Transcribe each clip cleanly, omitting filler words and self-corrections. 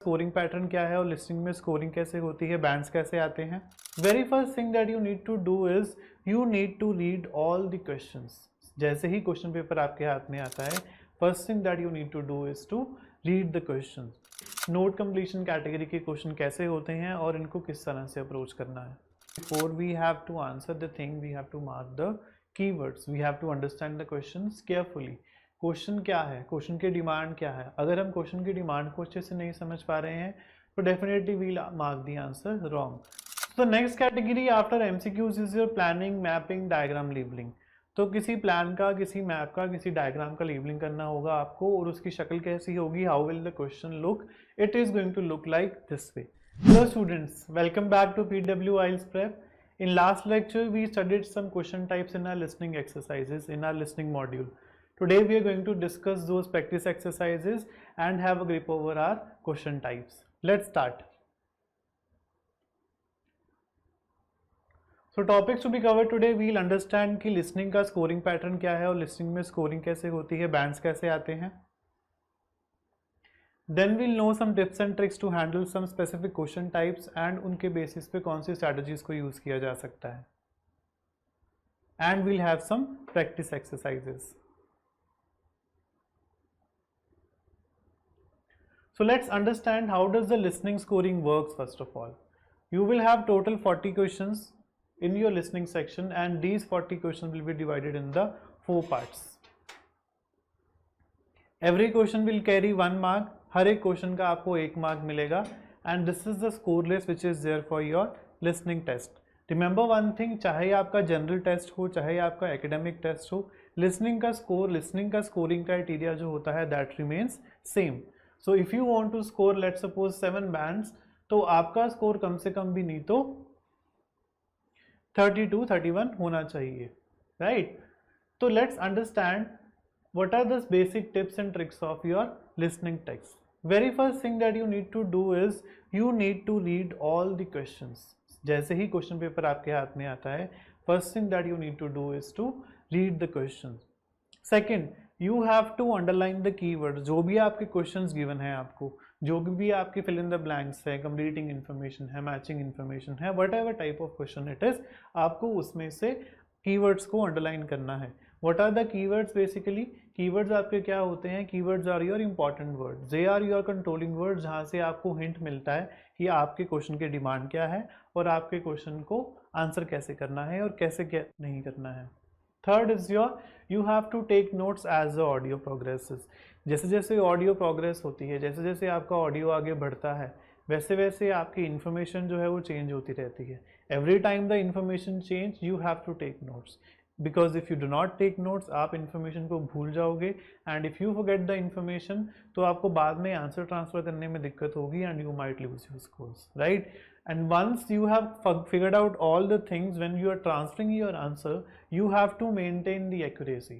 Scoring pattern क्या है और लिस्निंग में स्कोरिंग कैसे होती है, बैंड्स कैसे आते हैं। Very first thing that you need to do is you need to read all the questions. जैसे ही क्वेश्चन पेपर आपके हाथ में आता है, first thing that you need to do is to read the questions. Note completion category के question कैसे होते हैं और इनको किस तरह से अप्रोच करना है। Before we have to answer the thing we have to mark the keywords, we have to understand the questions carefully. Question क्या है, क्वेश्चन की डिमांड क्या है। अगर हम क्वेश्चन की डिमांड को अच्छे से नहीं समझ पा रहे हैं तो definitely will mark the answer wrong. तो next category after MCQs is your planning, mapping, diagram, labelling. तो किसी प्लान का, किसी मैप का, किसी डायग्राम का लेबलिंग करना होगा आपको और उसकी शक्ल कैसी होगी, how will the question look, it is going to look like this way. Hello students, welcome back to PW IELTS Prep. In last lecture we studied some question types in our listening exercises in our listening module. Today we are going to discuss those practice exercises and have a grip over our question types. Let's start. So topics to be covered today, we'll understand कि listening का scoring pattern क्या है और listening में scoring कैसे होती है, bands कैसे आते हैं। Then we'll know some tips and tricks to handle some specific question types and उनके basis पे कौन सी strategies को use किया जा सकता है। And we'll have some practice exercises. So let's understand how does the listening scoring works first of all. You will have total 40 questions in your listening section and these 40 questions will be divided in the 4 parts. Every question will carry 1 mark. हर एक question का आपको 1 mark मिलेगा and this is the score list which is there for your listening test. Remember one thing, चाहे आपका general test हो, चाहे आपका academic test हो, लिसनिंग का स्कोर, लिसनिंग का स्कोरिंग क्राइटेरिया जो होता है that remains same. So if you want to score let suppose 7 bands, तो आपका स्कोर कम से कम भी नहीं तो 32-31 होना चाहिए, राइट। तो let's understand what are the basic tips and tricks of your listening text. Very first thing that you need to do is you need to read all the questions. जैसे ही question paper आपके हाथ में आता है, first thing that you need to do is to read the questions. Second, you have to underline the keywords. जो भी आपके questions given है आपको, जो भी आपके fill in the blanks है, completing information है, matching information है, whatever type of question it is, आपको उसमें से keywords को underline करना है। What are the keywords basically? Keywords आपके क्या होते हैं? Keywords are your important words. They are your controlling words, जहाँ से आपको hint मिलता है कि आपके क्वेश्चन की डिमांड क्या है और आपके क्वेश्चन को आंसर कैसे करना है और कैसे क्या नहीं करना है। Third is you have to take notes as the audio progresses. जैसे जैसे ऑडियो प्रोग्रेस होती है, जैसे जैसे आपका ऑडियो आगे बढ़ता है, वैसे वैसे आपकी इन्फॉर्मेशन जो है वो चेंज होती रहती है। Every time the information change, you have to take notes, because if you do not take notes आप इन्फॉर्मेशन को भूल जाओगे and if you forget the information तो आपको बाद में आंसर ट्रांसफर करने में दिक्कत होगी and you might lose your scores, right. And once you have figured out all the things, when you are transferring your answer, you have to maintain the accuracy.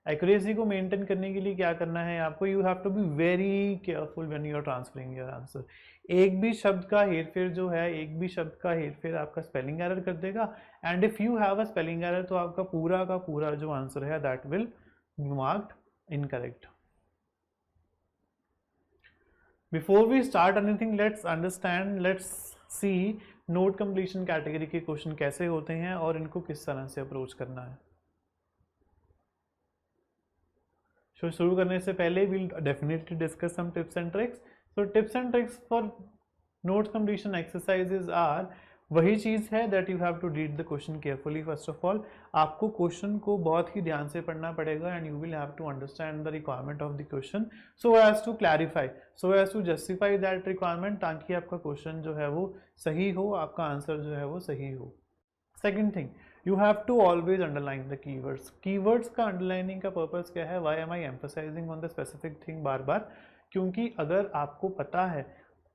Accuracy को maintain करने के लिए क्या करना है आपको? You have to be very careful when you are transferring your answer. एक भी शब्द का हेरफेर जो है, एक भी शब्द का हेरफेर आपका स्पेलिंग एरर कर देगा and if you have a spelling error तो आपका पूरा का पूरा जो आंसर है that will be marked incorrect. Before we start anything, let's understand, let's see note completion category के क्वेश्चन कैसे होते हैं और इनको किस तरह से अप्रोच करना है। सो शुरू करने से पहले we'll definitely discuss some tips and tricks. So tips and tricks for note completion exercises are, वही चीज़ है that you have to read the question carefully first of all. आपको क्वेश्चन को बहुत ही ध्यान से पढ़ना पड़ेगा and you will have to understand the requirement of the question so as to clarify, so as to justify that requirement, ताकि आपका question जो है वो सही हो, आपका आंसर जो है वो सही हो। Second thing, you have to always underline the keywords. Keywords का underlining का purpose क्या है? Why am I emphasizing on the specific thing बार बार? क्योंकि अगर आपको पता है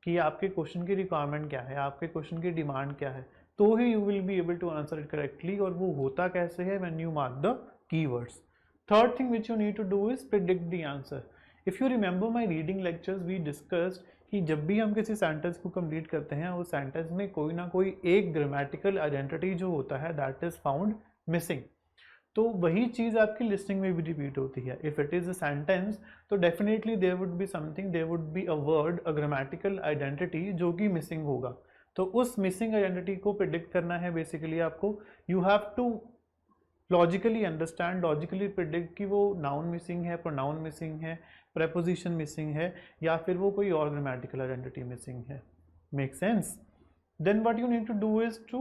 कि आपके क्वेश्चन की रिक्वायरमेंट क्या है, आपके क्वेश्चन की डिमांड क्या है, तो ही you will be able to answer it correctly. और वो होता कैसे है? When you mark the keywords. Third thing which you need to do is predict the answer. If you remember my reading lectures we discussed कि जब भी हम किसी सेंटेंस को कंप्लीट करते हैं उस सेंटेंस में कोई ना कोई एक ग्रामेटिकल आइडेंटिटी जो होता है दैट इज फाउंड मिसिंग। तो वही चीज़ आपकी लिस्निंग में भी रिपीट होती है. If it is a sentence तो definitely there would be something, there would be a word, a grammatical identity जो कि मिसिंग होगा. तो उस मिसिंग आइडेंटिटी को प्रिडिक्ट करना है बेसिकली आपको. You have to logically understand, logically predict कि वो नाउन मिसिंग है, प्रोनाउन मिसिंग है, प्रेपोजिशन मिसिंग है, या फिर वो कोई और ग्रामेटिकल आइडेंटिटी मिसिंग है. Make sense? Then what you need to do is to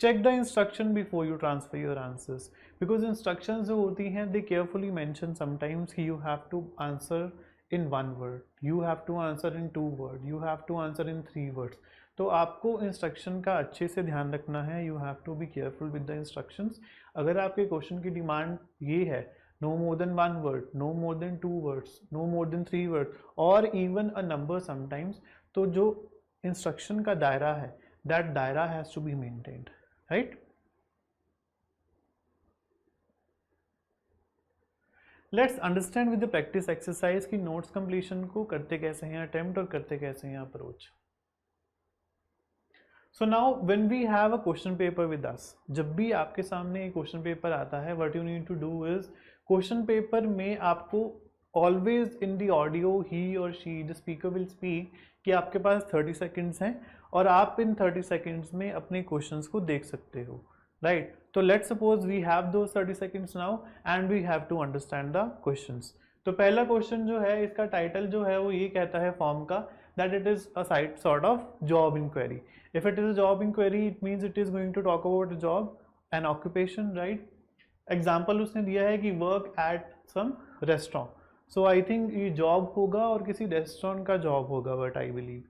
check the instruction before you transfer your answers, because instructions जो होती हैं they carefully mention sometimes कि you have to answer in one word, you have to answer in two word, you have to answer in three words. तो आपको instruction का अच्छे से ध्यान रखना है. You have to be careful with the instructions. अगर आपके क्वेश्चन की डिमांड ये है no more than one word, no more than two words, no more than three word, और इवन अ नंबर समटाइम्स, तो जो इंस्ट्रक्शन का दायरा है that daira has to be maintained, right? Let's understand with the practice exercise कि notes completion को करते कैसे हैं attempt और करते कैसे हैं approach. So now when we have a question paper with us, जब भी आपके सामने एक question paper आता है, what you need to do is question paper में आपको always in the audio he or she the speaker will speak कि आपके पास 30 seconds हैं और आप इन 30 seconds में अपने questions को देख सकते हो, right? तो let's suppose we have those 30 seconds now and we have to understand the questions. तो पहला क्वेश्चन जो है इसका टाइटल जो है वो ये कहता है फॉर्म का that it is a sort of job inquiry. If it is a job inquiry, it means it is going to talk about a job, an occupation, right? Example उसने दिया है कि work at some restaurant. So I think ये job होगा और किसी restaurant का job होगा, what I believe.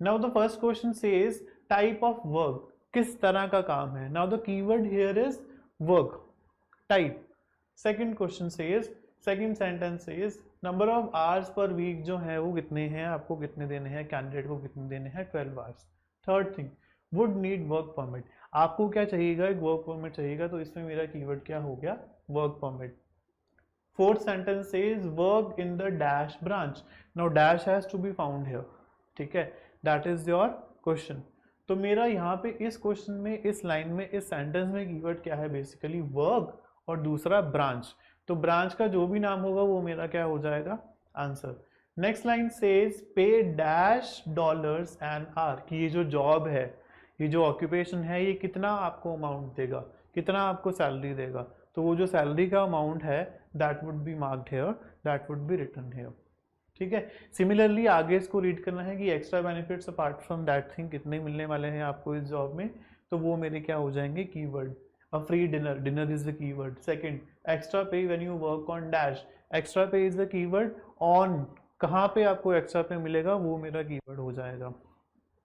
Now the first question says type of work, किस तरह का काम है. Now the keyword here is work, type. Second question says, second sentence says number of hours per week जो है वो कितने हैं, आपको कितने देने हैं, कैंडिडेट को कितने देने हैं, 12 hours. Third thing, would need work permit, आपको क्या चाहिएगा, एक वर्क परमिट चाहिएगा, तो इसमें मेरा कीवर्ड क्या हो गया, work permit. Fourth sentence says work in the dash branch. Now dash has to be found here, ठीक है, दैट इज योर क्वेश्चन. तो मेरा यहाँ पे इस क्वेश्चन में, इस लाइन में, इस सेंटेंस में कीवर्ड क्या है, बेसिकली वर्क और दूसरा ब्रांच. तो ब्रांच का जो भी नाम होगा वो मेरा क्या हो जाएगा, आंसर. नेक्स्ट लाइन सेज पे डैश डॉलर्स एन आवर, कि ये जो जॉब है, ये जो ऑक्यूपेशन है, ये कितना आपको अमाउंट देगा, कितना आपको सैलरी देगा. तो वो जो सैलरी का अमाउंट है that would be marked here, that would be written here. ठीक है. सिमिलरली आगे इसको रीड करना है कि extra benefits apart from that thing कितने मिलने वाले हैं आपको इस जॉब में, तो वो मेरे क्या हो जाएंगे, keyword. A free dinner, dinner is the keyword. Second, extra pay when you work on dash, extra pay is the keyword. On, कहाँ पे आपको extra pay मिलेगा, वो मेरा keyword हो जाएगा.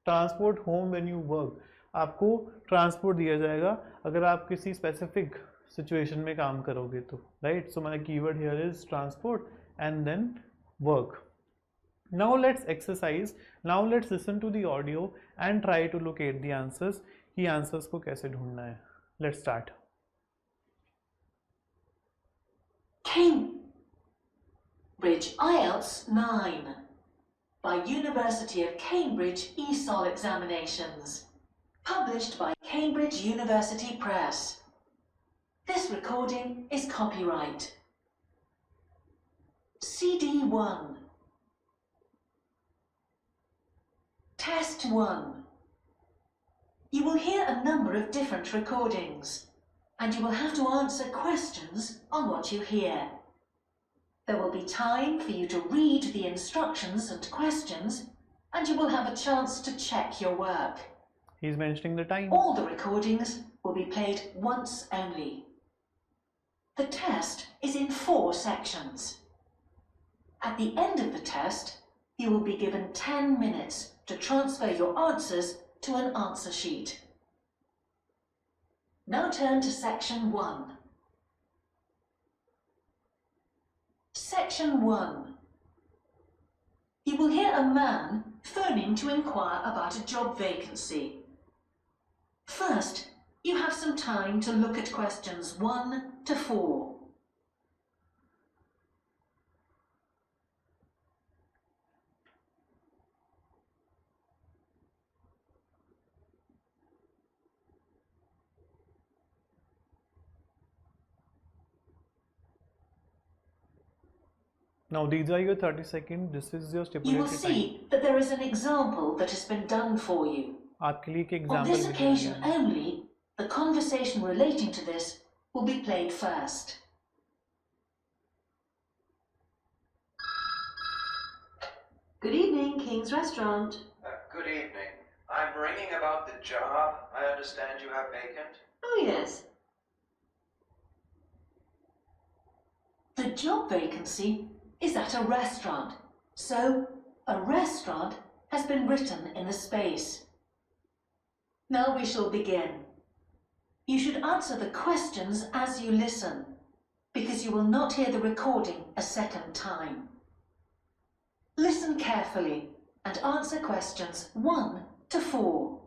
Transport home when you work, आपको transport दिया जाएगा अगर आप किसी specific situation में काम करोगे तो, right? So my keyword here is transport and then work. Now let's exercise. Now let's listen to the audio and try to locate the answers. कि answers को कैसे ढूंढना है. Let's start. Cambridge IELTS 9 by University of Cambridge ESOL examinations. Published by Cambridge University Press. This recording is copyright. CD1. Test 1. You will hear a number of different recordings, and you will have to answer questions on what you hear. There will be time for you to read the instructions and questions, and you will have a chance to check your work. He's mentioning the time. All the recordings will be played once only. The test is in 4 sections. At the end of the test, you will be given 10 minutes to transfer your answers to an answer sheet. Now turn to section 1. Section 1. You will hear a man phoning to inquire about a job vacancy. First, you have some time to look at questions 1 to 4. Now these are your 30 seconds. This is your You will stipulated time. see that there is an example that has been done for you. आपके लिए एक On example this भी दिया गया occasion है. only, the conversation relating to this will be played first. Good evening, King's Restaurant. Good evening. I'm ringing about the job I understand you have vacant. Oh, yes. The job vacancy is at a restaurant. So, a restaurant has been written in the space. Now we shall begin. You should answer the questions as you listen, because you will not hear the recording a second time. Listen carefully and answer questions 1 to 4.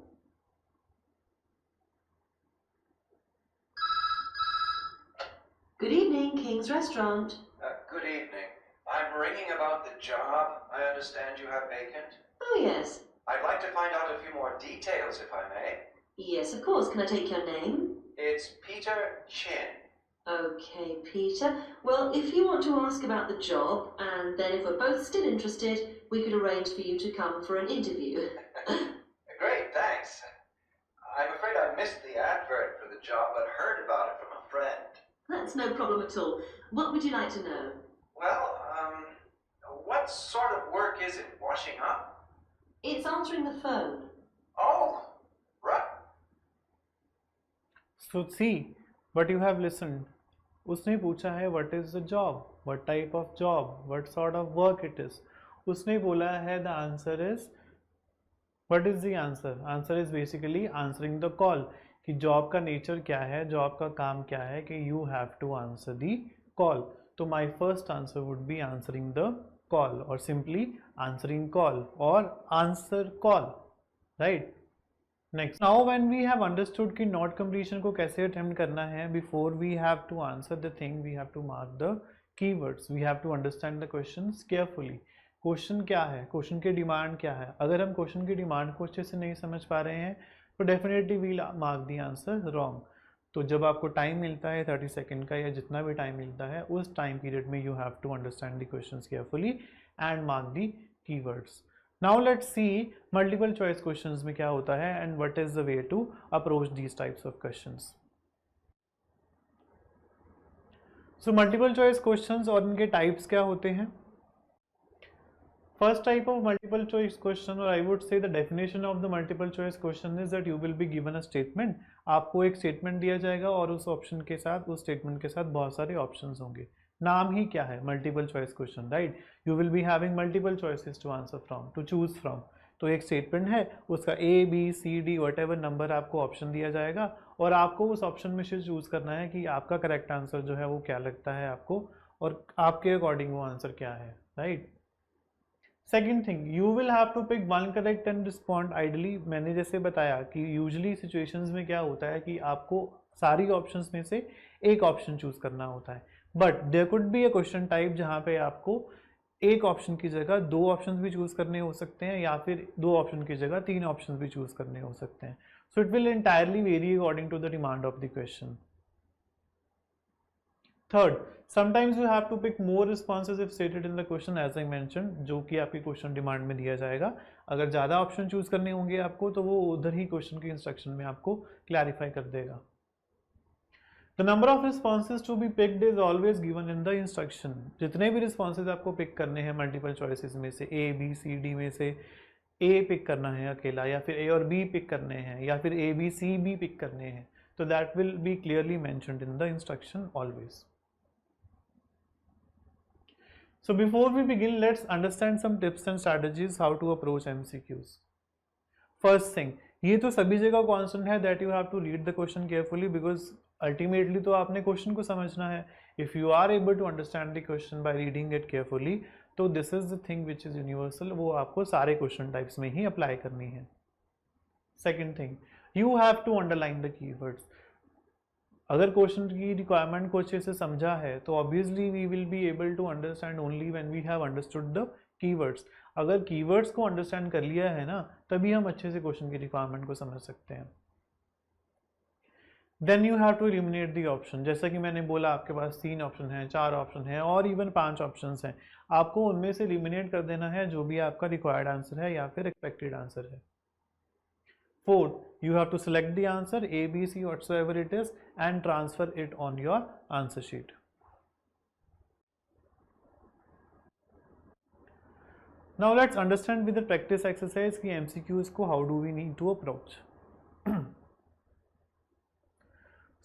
Good evening, King's Restaurant. Good evening. I'm ringing about the job I understand you have vacant. Oh, yes. I'd like to find out a few more details, if I may. Yes, of course. Can I take your name? It's Peter Chin. Okay, Peter. Well, if you want to ask about the job, and then if we're both still interested, we could arrange for you to come for an interview. Great, thanks. I'm afraid I missed the advert for the job, but heard about it from a friend. That's no problem at all. What would you like to know? Well, what sort of work is it? Washing up? It's answering the phone. Oh, right. So see what you have listened. उसने पूछा है what is the job, what type of job, what sort of work it is. उसने बोला है the answer is, what is the answer? Answer is basically answering the call. कि job का nature क्या है, जॉब का काम क्या है, कि you have to answer the call. तो my first answer would be answering the call or simply answering call or answer call, right? Next, now when we have understood कि not completion को कैसे attempt करना है, before we have to answer the thing, we have to mark the keywords. We have to understand the questions carefully. Question क्या है, question की demand क्या है. अगर हम क्वेश्चन की डिमांड को अच्छे से नहीं समझ पा रहे हैं तो definitely will mark the answer wrong. तो जब आपको टाइम मिलता है 30 सेकेंड का या जितना भी टाइम मिलता है, उस टाइम पीरियड में you have to understand the questions carefully and mark the keywords. Now let's see multiple choice questions में क्या होता है and what is the way to approach these types of questions. So multiple choice questions और इनके types क्या होते हैं. First type of multiple choice question, or I would say the definition of the multiple choice question is that you will be given a statement. आपको एक statement दिया जाएगा और उस option के साथ, उस statement के साथ बहुत सारे options होंगे. नाम ही क्या है, multiple choice question, right? You will be having multiple choices to answer from, to choose from. तो एक statement है, उसका A, B, C, D, whatever number आपको option दिया जाएगा और आपको उस option में से choose करना है कि आपका correct answer जो है वो क्या लगता है आपको और आपके according वो answer क्या है, right? Second thing, you will have to pick one correct and respond ideally. मैंने जैसे बताया कि यूजली सिचुएशंस में क्या होता है कि आपको सारी ऑप्शंस में से एक ऑप्शन चूज करना होता है, but there could be a question type जहाँ पे आपको एक ऑप्शन की जगह दो ऑप्शंस भी चूज करने हो सकते हैं या फिर दो ऑप्शन की जगह तीन ऑप्शंस भी चूज करने हो सकते हैं. So it will entirely vary according to the demand of the question. Third, sometimes you have to pick more responses if stated in the question as I mentioned, जो कि आपकी क्वेश्चन डिमांड में दिया जाएगा. अगर ज़्यादा ऑप्शन चूज करने होंगे आपको तो वो उधर ही क्वेश्चन की इंस्ट्रक्शन में आपको क्लैरिफाई कर देगा. The number of responses to be picked is always given in the instruction. जितने भी responses आपको पिक करने हैं मल्टीपल चॉइसेस में से A, B, C, D में से A पिक करना है अकेला या फिर A और B पिक करने हैं या फिर A, B, C, B pick करने हैं, तो that will be clearly mentioned in the instruction always. So before we begin, let's understand some tips and strategies how to approach MCQs. First thing, ये तो सभी जगह constant है that you have to read the question carefully because ultimately तो आपने question को समझना है. If you are able to understand the question by reading it carefully, तो this is the thing which is universal, वो आपको सारे question types में ही apply करनी है. Second thing, you have to underline the keywords. अगर क्वेश्चन की requirement को अच्छे से समझा है तो obviously we will be able to understand only when we have understood the keywords. अगर कीवर्ड्स को अंडरस्टैंड कर लिया है ना, तभी हम अच्छे से क्वेश्चन की रिक्वायरमेंट को समझ सकते हैं. Then you have to eliminate the option. जैसा कि मैंने बोला आपके पास 3 ऑप्शन हैं, 4 ऑप्शन हैं और इवन 5 ऑप्शन हैं, आपको उनमें से एलिमिनेट कर देना है जो भी आपका रिक्वायर्ड आंसर है या फिर एक्सपेक्टेड आंसर है। 4, you have to select the answer A, B, C, whatsoever it is and transfer it on your answer sheet. Now let's understand with the practice exercise कि MCQs को how do we need to approach.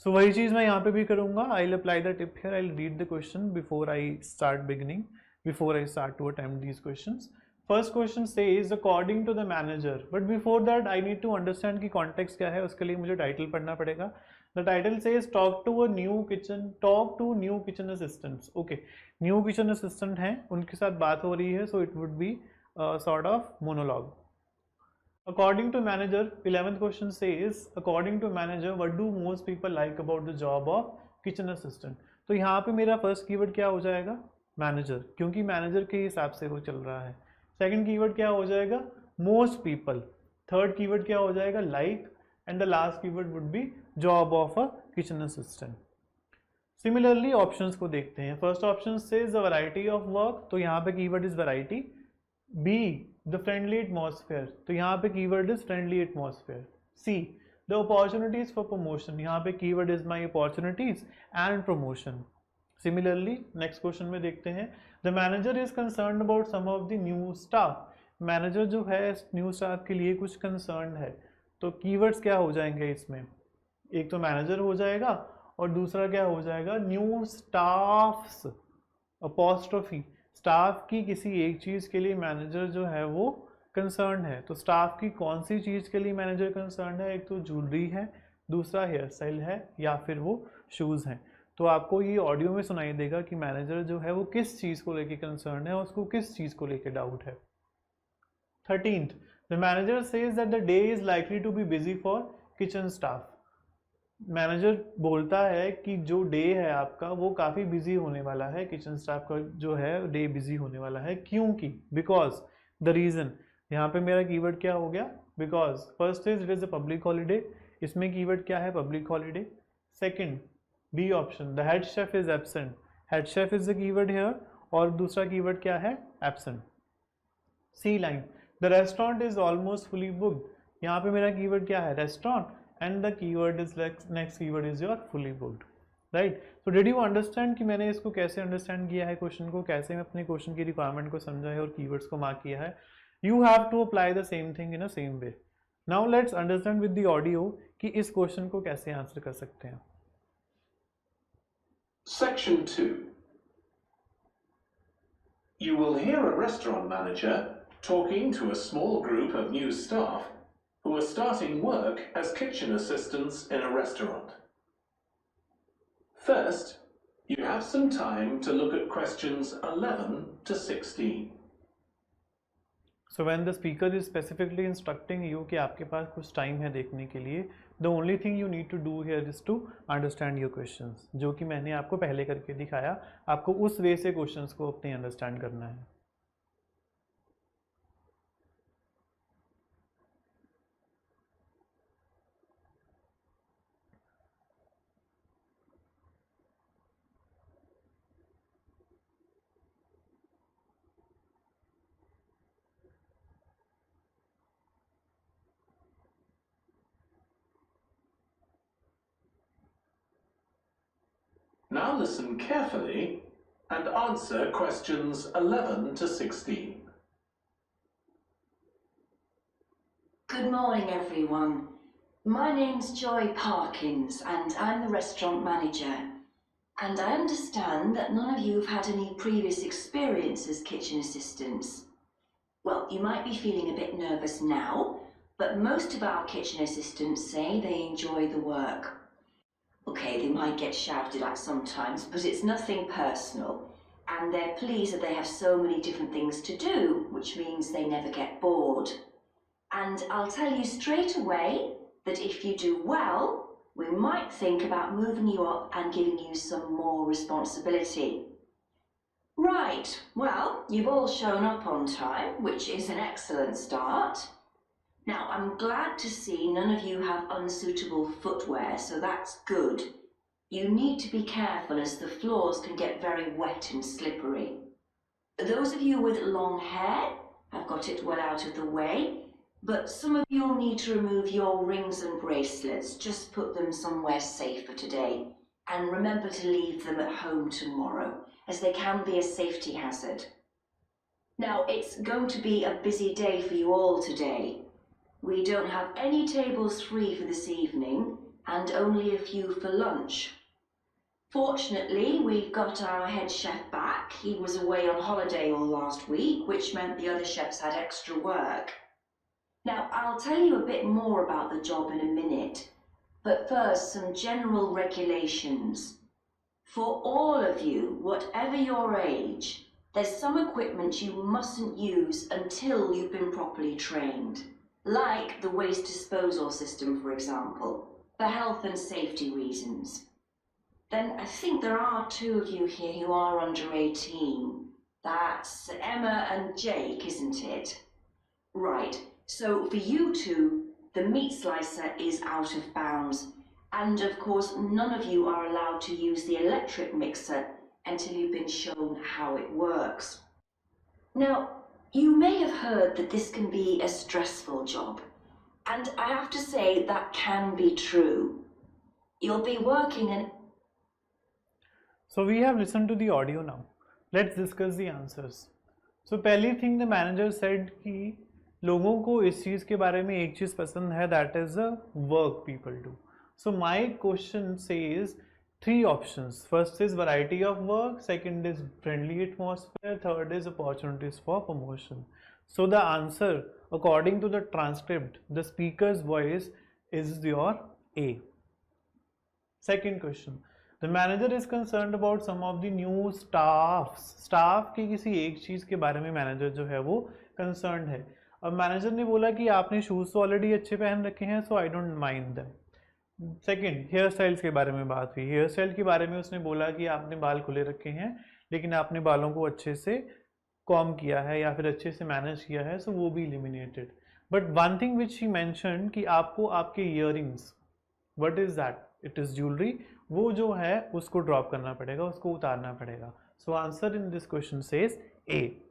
So वही चीज़ मैं यहाँ पे भी करूँगा. I'll apply the tip here. I'll read the question before I start to attempt these questions. First question says according to the manager, but before that I need to understand कि context क्या है. उसके लिए मुझे title पढ़ना पड़ेगा. The title says talk to new kitchen assistants. Okay, new kitchen assistant हैं, उनके साथ बात हो रही है, so it would be a sort of monologue. According to manager, 11th question says according to manager what do most people like about the job of kitchen assistant. तो यहाँ पे मेरा first keyword क्या हो जाएगा? Manager, क्योंकि manager के हिसाब से वो चल रहा है. सेकेंड कीवर्ड क्या हो जाएगा? Most people. थर्ड कीवर्ड क्या हो जाएगा? Like. And the last keyword would be job of a kitchen assistant. Similarly options को देखते हैं. First option says the variety of work, तो यहाँ पे keyword is variety. B the friendly atmosphere, तो यहाँ पे keyword is friendly atmosphere. C the opportunities for promotion, यहाँ पे keyword is my opportunities and promotion. Similarly next question में देखते हैं. The manager is concern about some of the new staff, manager जो है न्यू स्टाफ के लिए कुछ कंसर्न है. तो कीवर्ड्स क्या हो जाएंगे इसमें? एक तो मैनेजर हो जाएगा और दूसरा क्या हो जाएगा? New staffs, apostrophe. स्टाफ की किसी एक चीज़ के लिए मैनेजर जो है वो कंसर्न है. तो स्टाफ की कौन सी चीज़ के लिए मैनेजर कंसर्न है? एक तो ज्वेलरी है, दूसरा हेयर स्टाइल है या फिर वो शूज़ हैं. तो आपको ये ऑडियो में सुनाई देगा कि मैनेजर जो है वो किस चीज़ को लेके कंसर्न है और उसको किस चीज़ को लेके डाउट है. 13th, the manager says that the day is likely to be busy for kitchen staff. Manager बोलता है कि जो डे है आपका वो काफ़ी बिजी होने वाला है, किचन स्टाफ का जो है डे बिजी होने वाला है. क्योंकि बिकॉज द रीज़न, यहाँ पे मेरा कीवर्ड क्या हो गया? Because. First is it is a public holiday, इसमें कीवर्ड क्या है? Public holiday. Second B option, the head chef is absent, head chef is the keyword here और दूसरा कीवर्ड क्या है? Absent. C line, the restaurant is almost fully booked, यहाँ पे मेरा कीवर्ड क्या है? Restaurant. And the keyword is next keyword is your fully booked. Right. So did you understand कि मैंने इसको कैसे अंडरस्टैंड किया है, क्वेश्चन को कैसे मैं अपने क्वेश्चन की रिक्वायरमेंट को समझा है और कीवर्ड्स को मार्क किया है. You have to apply the same thing in a same way. Now let's understand with the audio कि इस क्वेश्चन को कैसे आंसर कर सकते हैं. Section 2. You will hear a restaurant manager talking to a small group of new staff who are starting work as kitchen assistants in a restaurant. First, you have some time to look at questions 11 to 16. So when the speaker is specifically instructing you कि आपके पास कुछ time है देखने के लिए, the only thing you need to do here is to understand your questions, जो कि मैंने आपको पहले करके दिखाया. आपको उस वे से क्वेश्चंस को अपने अंडरस्टैंड करना है. Now listen carefully and answer questions 11 to 16. Good morning, everyone. My name's Joy Parkins, and I'm the restaurant manager. And I understand that none of you have had any previous experience as kitchen assistants. Well, you might be feeling a bit nervous now, but most of our kitchen assistants say they enjoy the work. Okay, they might get shouted at sometimes, but it's nothing personal. And they're pleased that they have so many different things to do, which means they never get bored. And I'll tell you straight away that if you do well, we might think about moving you up and giving you some more responsibility. Right, well, you've all shown up on time, which is an excellent start. Now, I'm glad to see none of you have unsuitable footwear, so that's good. You need to be careful as the floors can get very wet and slippery. Those of you with long hair have got it well out of the way, but some of you will need to remove your rings and bracelets. Just put them somewhere safer today. And remember to leave them at home tomorrow, as they can be a safety hazard. Now, it's going to be a busy day for you all today. We don't have any tables free for this evening, and only a few for lunch. Fortunately, we've got our head chef back. He was away on holiday all last week, which meant the other chefs had extra work. Now, I'll tell you a bit more about the job in a minute, but first, some general regulations. For all of you, whatever your age, there's some equipment you mustn't use until you've been properly trained, like the waste disposal system, for example, for health and safety reasons. Then I think there are 2 of you here who are under 18. That's Emma and Jake, isn't it? Right, so for you two, the meat slicer is out of bounds. And of course, none of you are allowed to use the electric mixer until you've been shown how it works. Now, you may have heard that this can be a stressful job. And I have to say that can be true. You'll be working an So we have listened to the audio now. Let's discuss the answers. So पहली thing the manager said कि लोगों को इस चीज़ के बारे में एक चीज़ पसंद है, that is the work people do. So my question says 3 options. First is variety of work, second is friendly atmosphere, third is opportunities for promotion. So the answer according to the transcript, the speaker's voice is your A. Second question. The manager is concerned about some of the new staffs. Staff की किसी एक चीज़ के बारे में manager जो है वो concerned है. अब मैनेजर ने बोला कि आपने शूज़ तो ऑलरेडी अच्छे पहन रखे हैं, so I don't mind them. Second, hair styles के बारे में बात हुई. हेयर स्टाइल के बारे में उसने बोला कि आपने बाल खुले रखे हैं, लेकिन आपने बालों को अच्छे से कॉम किया है या फिर अच्छे से मैनेज किया है, सो वो भी eliminated. But one thing which he mention कि आपको आपके earrings, what is that? It is jewellery. वो जो है उसको ड्रॉप करना पड़ेगा, उसको उतारना पड़ेगा. So answer in this question says A.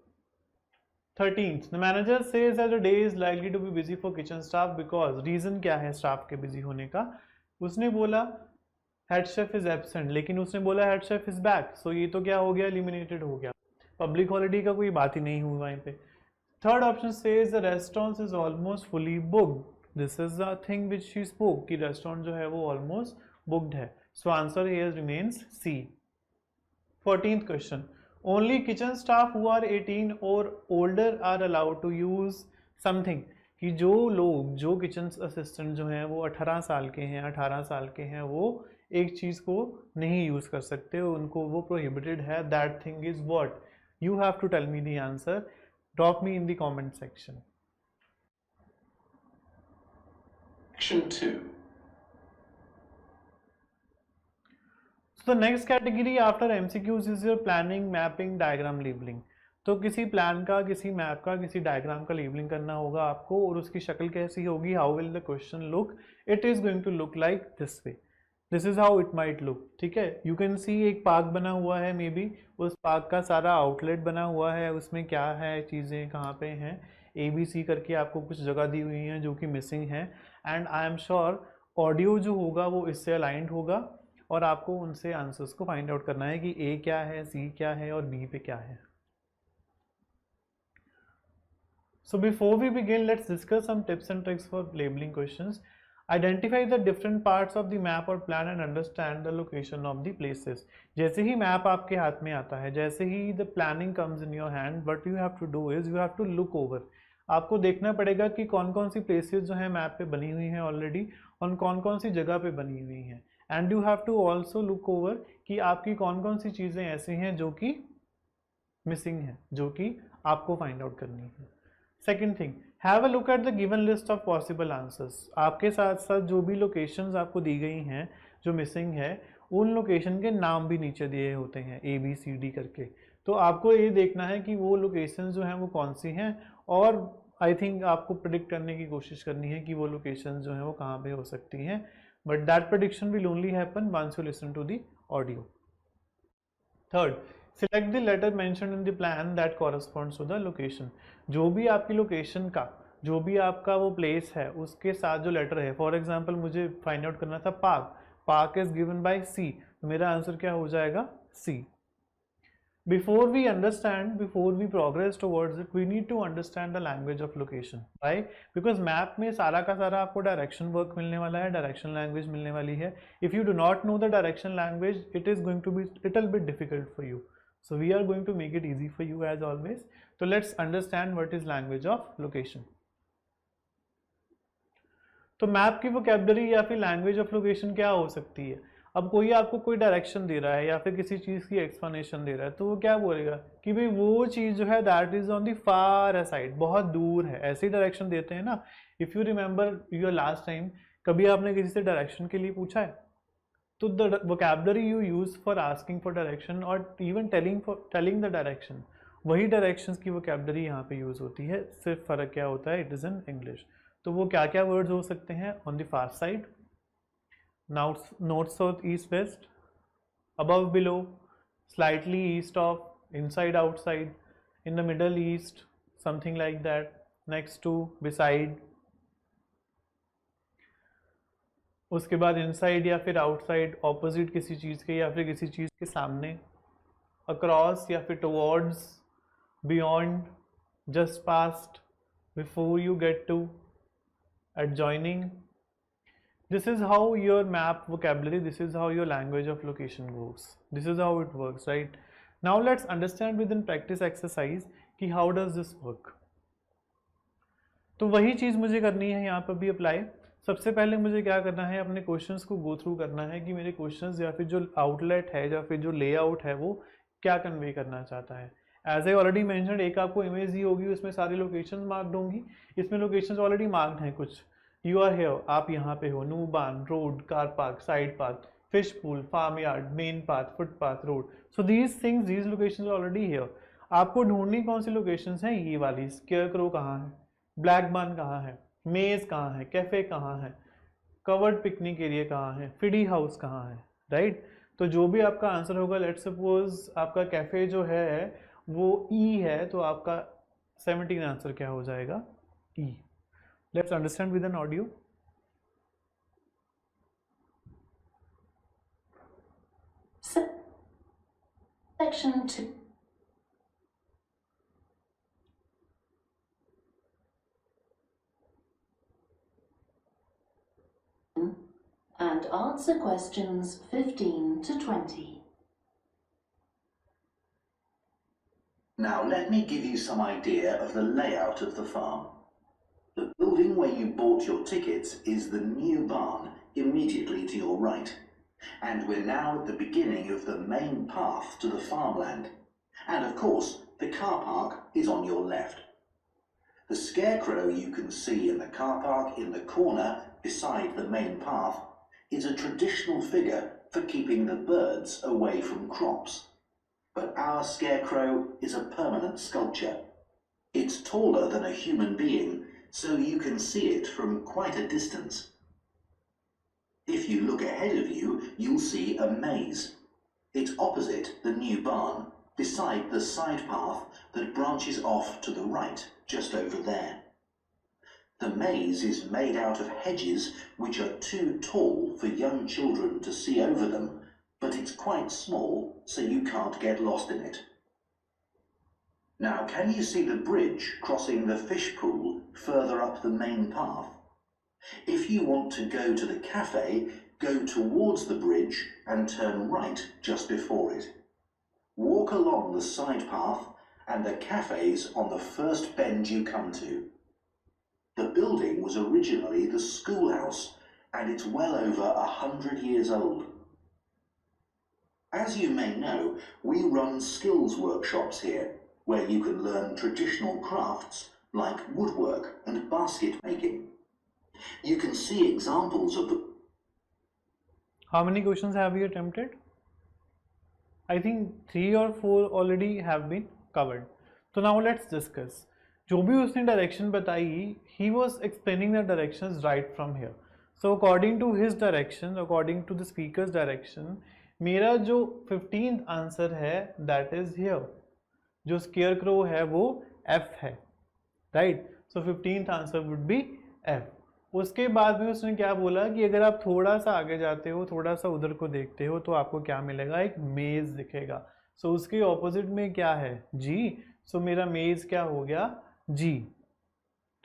13th, the manager says that the day is likely to be busy for kitchen staff because reason क्या है स्टाफ के बिजी होने का? उसने बोला हेड शेफ इज एब्सेंट, लेकिन उसने बोला हेड शेफ इज बैक, सो ये तो क्या हो गया? एलिमिनेटेड हो गया. पब्लिक हॉलिडे का कोई बात ही नहीं हुई वहीं पे. Third option says the restaurant is almost fully booked. This is the thing which she spoke कि रेस्टोरेंट जो है वो ऑलमोस्ट बुक्ड है. So answer here remains C. 14th question. Only kitchen staff who are 18 or older are allowed to use something. कि जो लोग, जो kitchen assistant जो हैं वो 18 साल के हैं, 18 साल के हैं, वो एक चीज़ को नहीं यूज़ कर सकते, उनको वो प्रोहिबिटेड है. That thing is what? You have to tell me the answer. Drop me in the comment section. Section 2. So the next category after MCQs is your planning, mapping, diagram, labeling. तो किसी plan का, किसी map का, किसी diagram का labelling करना होगा आपको, और उसकी शक्ल कैसी होगी? How will the question look? It is going to look like this way. This is how it might look. ठीक है, यू कैन सी एक पार्क बना हुआ है, मे बी उस पार्क का सारा आउटलेट बना हुआ है, उसमें क्या है, चीज़ें कहाँ पे हैं, ABC करके आपको कुछ जगह दी हुई हैं जो कि मिसिंग है. And I am sure audio जो होगा वो इससे अलाइंड होगा, और आपको उनसे आंसर्स को फाइंड आउट करना है कि A क्या है, C क्या है और B पे क्या है. So before we begin, let's discuss some tips and tricks for labeling questions. Identify the different parts of the map or plan and understand the location of the places. जैसे ही map आपके हाथ में आता है, जैसे ही the planning comes in your hand, what you have to do is you have to look over. आपको देखना पड़ेगा कि कौन कौन सी प्लेसेस जो है मैप पे बनी हुई हैं ऑलरेडी, और कौन कौन सी जगह पे बनी हुई हैं. And you have to also look over कि आपकी कौन कौन सी चीज़ें ऐसी हैं जो कि मिसिंग हैं, जो कि आपको फाइंड आउट करनी है. Second thing, have a look at the given list of possible answers. आपके साथ साथ जो भी लोकेशंस आपको दी गई हैं जो मिसिंग है, उन लोकेशन के नाम भी नीचे दिए होते हैं ABCD करके. तो आपको ये देखना है कि वो लोकेशंस जो हैं वो कौन सी हैं, और आई थिंक आपको प्रिडिक्ट करने की कोशिश करनी है कि वो लोकेशन जो है वो कहाँ पे हो सकती हैं, but that prediction will only happen once you listen to the audio. Third, select the letter mention in the plan that corresponds to the location. जो भी आपकी लोकेशन का, जो भी आपका वो प्लेस है उसके साथ जो लेटर है, फॉर एग्जाम्पल मुझे फाइंड आउट करना था park, park is given by C, तो मेरा आंसर क्या हो जाएगा? सी. Before we understand, before we progress towards it, we need to understand the language of location. Why? Because map में सारा का सारा आपको direction work मिलने वाला है, direction language मिलने वाली है. If you do not know the direction language, it is going to be little bit difficult for you. So we are going to make it easy for you as always. So let's understand what is language of location. तो map की vocabulary या फिर language of location क्या हो सकती है? अब कोई आपको कोई डायरेक्शन दे रहा है या फिर किसी चीज़ की एक्सप्लेनेशन दे रहा है, तो वो क्या बोलेगा कि भाई वो चीज़ जो है that is on the far side, बहुत दूर है. ऐसी डायरेक्शन देते हैं ना. If you remember your last time, कभी आपने किसी से डायरेक्शन के लिए पूछा है, तो the vocabulary you use for asking for direction और इवन टेलिंग द डायरेक्शन, वही डायरेक्शंस की वोकैबुलरी यहाँ पे यूज़ होती है. सिर्फ फ़र्क क्या होता है, इट इज़ इन इंग्लिश. तो वो क्या क्या वर्ड्स हो सकते हैं? On the far side, north, south, east, west, above, below, slightly east of, inside, outside, in the middle, east, something like that, next to, beside. उसके बाद इनसाइड या फिर आउटसाइड, ऑपोजिट किसी चीज़ के या फिर किसी चीज़ के सामने, अक्रॉस या फिर towards, beyond, just past, before you get to, adjoining. This is how your map vocabulary, this is how your language of location goes. This is how it works, right? Now let's understand within practice exercise कि how does this work. तो वही चीज़ मुझे करनी है यहाँ पर भी apply. सबसे पहले मुझे क्या करना है, अपने क्वेश्चंस को गो थ्रू करना है कि मेरे क्वेश्चंस या फिर जो आउटलेट है या फिर जो लेआउट है वो क्या कन्वे करना चाहता है. एज आई ऑलरेडी मैंशनड, एक आपको इमेज दी होगी, उसमें सारी लोकेशन मार्क्ड होंगी. इसमें लोकेशंस ऑलरेडी मार्क्ड हैं कुछ. यू आर हेयर, आप यहाँ पे हो, new barn, road, car park, side path, fish pool, farmyard, main path, footpath, road. So these things, these locations already here. आपको ढूंढनी कौन सी लोकेशंस हैं? ये वाली. स्केयर क्रो कहाँ है, ब्लैक बार्न कहाँ है, मेज कहाँ है, कैफे कहाँ है, कवर्ड पिकनिक एरिया कहाँ है, फिडी हाउस कहाँ है, राइट. तो जो भी आपका आंसर होगा, लेट्स सपोज आपका कैफे जो है वो ई है, तो आपका 17 आंसर क्या हो जाएगा? ई. Let's understand with an audio. Section 2. And answer questions 15 to 20. Now let me give you some idea of the layout of the farm. The building where you bought your tickets is the new barn immediately to your right. And we're now at the beginning of the main path to the farmland. And of course, the car park is on your left. The scarecrow you can see in the car park in the corner beside the main path is a traditional figure for keeping the birds away from crops. But our scarecrow is a permanent sculpture. It's taller than a human being, so you can see it from quite a distance. If you look ahead of you, you'll see a maze. It's opposite the new barn, beside the side path that branches off to the right, just over there. The maze is made out of hedges which are too tall for young children to see over them, but it's quite small, so you can't get lost in it. Now, can you see the bridge crossing the fish pool further up the main path? If you want to go to the cafe, go towards the bridge and turn right just before it. Walk along the side path and the cafe's on the first bend you come to. The building was originally the schoolhouse and it's well over 100 years old. As you may know, we run skills workshops here, where you can learn traditional crafts like woodwork and basket making. You can see examples of the... How many questions have you attempted? I think 3 or 4 already have been covered. So now let's discuss. जो भी उसने direction बताई, he was explaining the directions right from here. So according to his direction, according to the speaker's direction, मेरा जो 15th answer है that is here. जो scarecrow है वो F है, right. So 15th answer would be F. उसके बाद में उसने क्या बोला कि अगर आप थोड़ा सा आगे जाते हो, थोड़ा सा उधर को देखते हो, तो आपको क्या मिलेगा, एक मेज दिखेगा. सो उसके ऑपोजिट में क्या है, G. सो मेरा मेज क्या हो गया, G,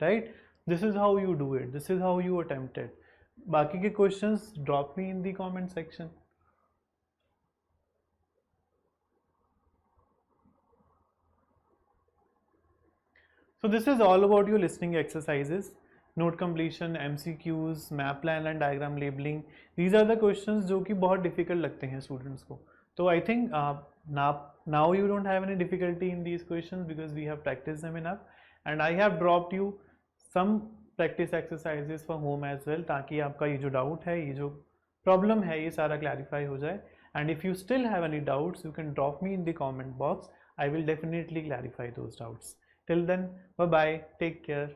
right. This is how you do it, this is how you attempt it. बाकी के questions drop me in the comment section. So this is all about your listening exercises, note completion, MCQs, map plan and diagram labeling. These are the questions जो कि बहुत difficult लगते हैं students को. So I think now you don't have any difficulty in these questions because we have practiced them enough, and I have dropped you some practice exercises for home as well, ताकि आपका ये जो doubt है, ये जो problem है, ये सारा clarify हो जाए. And if you still have any doubts, you can drop me in the comment box. I will definitely clarify those doubts. Till then, bye bye, take care.